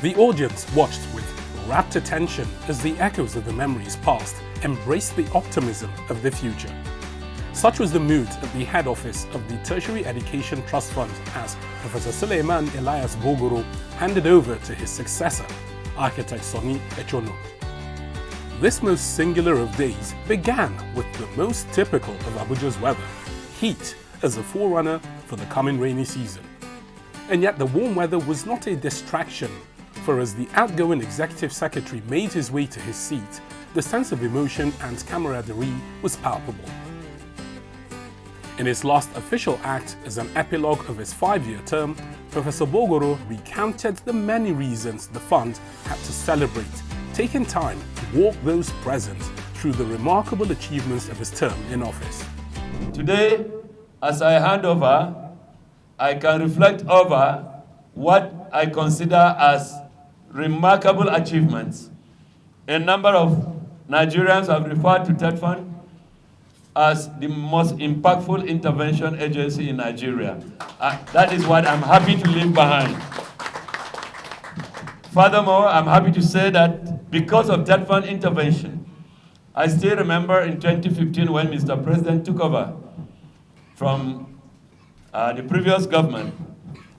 The audience watched with rapt attention as the echoes of the memories past embraced the optimism of the future. Such was the mood at the head office of the Tertiary Education Trust Fund as Professor Suleiman Elias Bogoro handed over to his successor, architect Sonny Echono. This most singular of days began with the most typical of Abuja's weather, heat as a forerunner for the coming rainy season. And yet the warm weather was not a distraction, for as the outgoing executive secretary made his way to his seat, the sense of emotion and camaraderie was palpable. In his last official act as an epilogue of his 5-year term, Professor Bogoro recounted the many reasons the fund had to celebrate, taking time to walk those present through the remarkable achievements of his term in office. Today, as I hand over, I can reflect over what I consider as remarkable achievements. A number of Nigerians have referred to TETFund as the most impactful intervention agency in Nigeria. That is what I'm happy to leave behind. Furthermore, I'm happy to say that because of TETFund intervention, I still remember in 2015 when Mr. President took over from the previous government,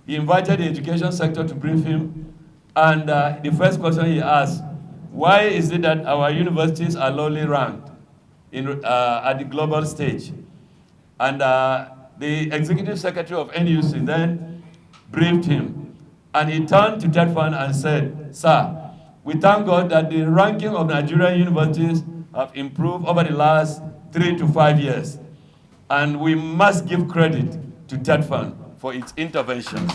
he invited the education sector to brief him, and the first question he asked, why is it that our universities are lowly ranked at the global stage? And the executive secretary of NUC then briefed him, and he turned to TETFund and said, "Sir, we thank God that the ranking of Nigerian universities have improved over the last 3 to 5 years, and we must give credit to TETFund for its interventions."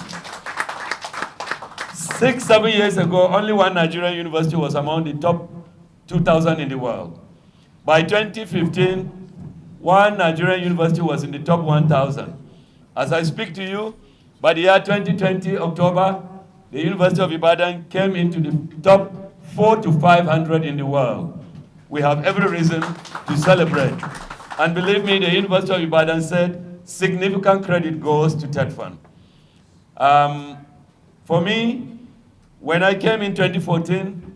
6, 7 years ago, only one Nigerian university was among the top 2,000 in the world. By 2015, one Nigerian university was in the top 1,000. As I speak to you, by the year 2020, October, the University of Ibadan came into the top 400 to 500 in the world. We have every reason to celebrate. And believe me, the University of Ibadan said significant credit goes to TETFund. For me, when I came in 2014,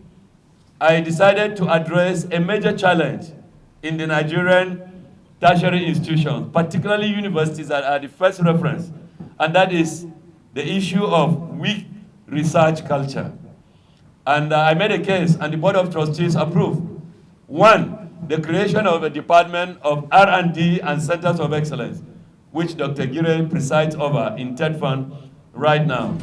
I decided to address a major challenge in the Nigerian tertiary institutions, particularly universities that are the first reference, and that is the issue of weak research culture. And I made a case, and the Board of Trustees approved. One, the creation of a Department of R&D and Centers of Excellence, which Dr. Gire presides over in TETFund right now.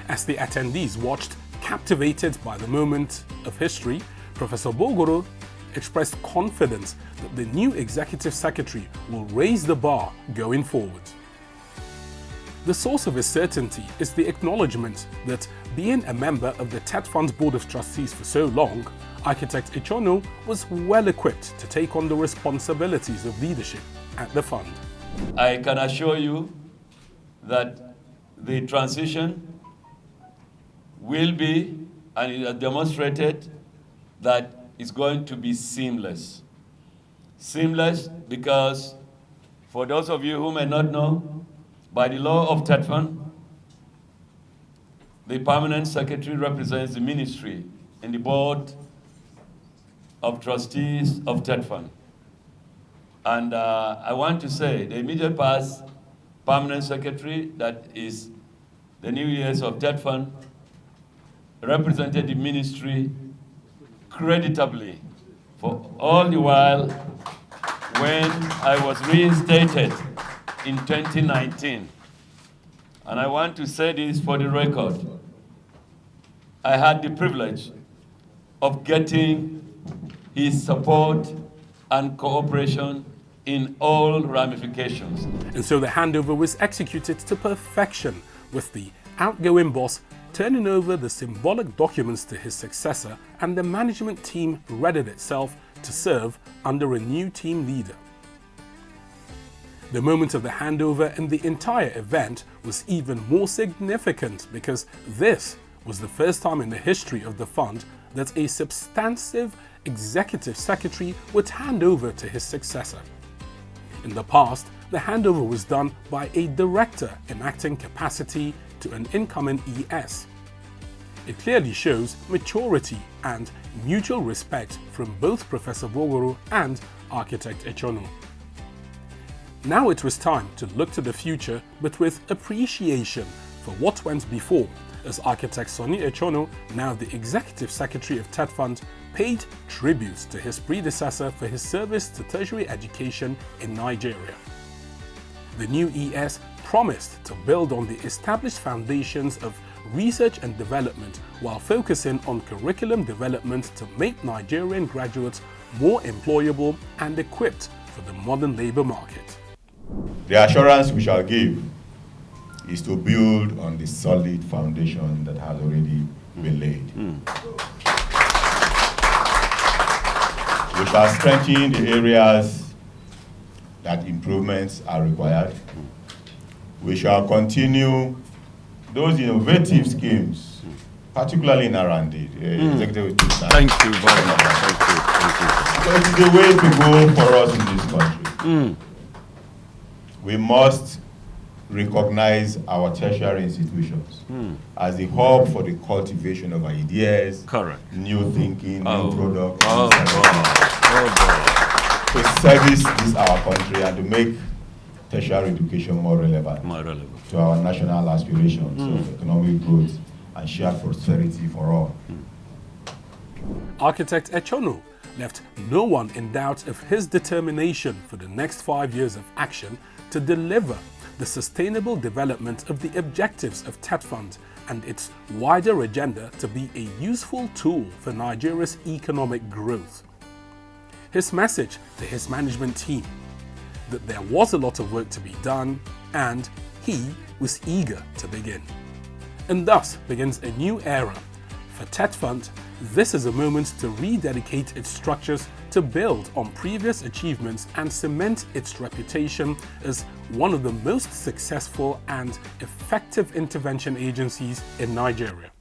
As the attendees watched, captivated by the moment of history, Professor Bogoro expressed confidence that the new executive secretary will raise the bar going forward. The source of his certainty is the acknowledgement that, being a member of the TETFund's Board of Trustees for so long, architect Echono was well equipped to take on the responsibilities of leadership at the fund. I can assure you that the transition will be, and it has demonstrated that it's going to be seamless. Seamless because, for those of you who may not know, by the law of TETFund, the permanent secretary represents the ministry in the board of trustees of TETFund. And I want to say the immediate past permanent secretary, that is the new years of TETFund, represented the ministry creditably for all the while when I was reinstated in 2019. And I want to say this for the record. I had the privilege of getting his support and cooperation in all ramifications. And so the handover was executed to perfection, with the outgoing boss turning over the symbolic documents to his successor, and the management team readied itself to serve under a new team leader. The moment of the handover and the entire event was even more significant because this was the first time in the history of the fund that a substantive executive secretary would hand over to his successor. In the past, the handover was done by a director in acting capacity to an incoming ES. It clearly shows maturity and mutual respect from both Professor Boworo and architect Echono. Now it was time to look to the future, but with appreciation for what went before, as architect Sonny Echono, now the Executive Secretary of TETFund, paid tribute to his predecessor for his service to tertiary education in Nigeria. The new ES promised to build on the established foundations of research and development while focusing on curriculum development to make Nigerian graduates more employable and equipped for the modern labor market. The assurance we shall give is to build on the solid foundation that has already been laid. We shall strengthen the areas that improvements are required. We shall continue those innovative schemes, particularly in R&D. Executive Thank you very much. Thank you. So it is the way to go for us in this country. We must recognize our tertiary institutions as the hub for the cultivation of ideas, Correct. new thinking, new products, to service this our country and to make tertiary education more relevant to our national aspirations of economic growth and shared prosperity for all. Architect Echono left no one in doubt of his determination for the next 5 years of action to deliver the sustainable development of the objectives of TETFund and its wider agenda to be a useful tool for Nigeria's economic growth. His message to his management team, that there was a lot of work to be done and he was eager to begin. And thus begins a new era. For TETFund, this is a moment to rededicate its structures to build on previous achievements and cement its reputation as one of the most successful and effective intervention agencies in Nigeria.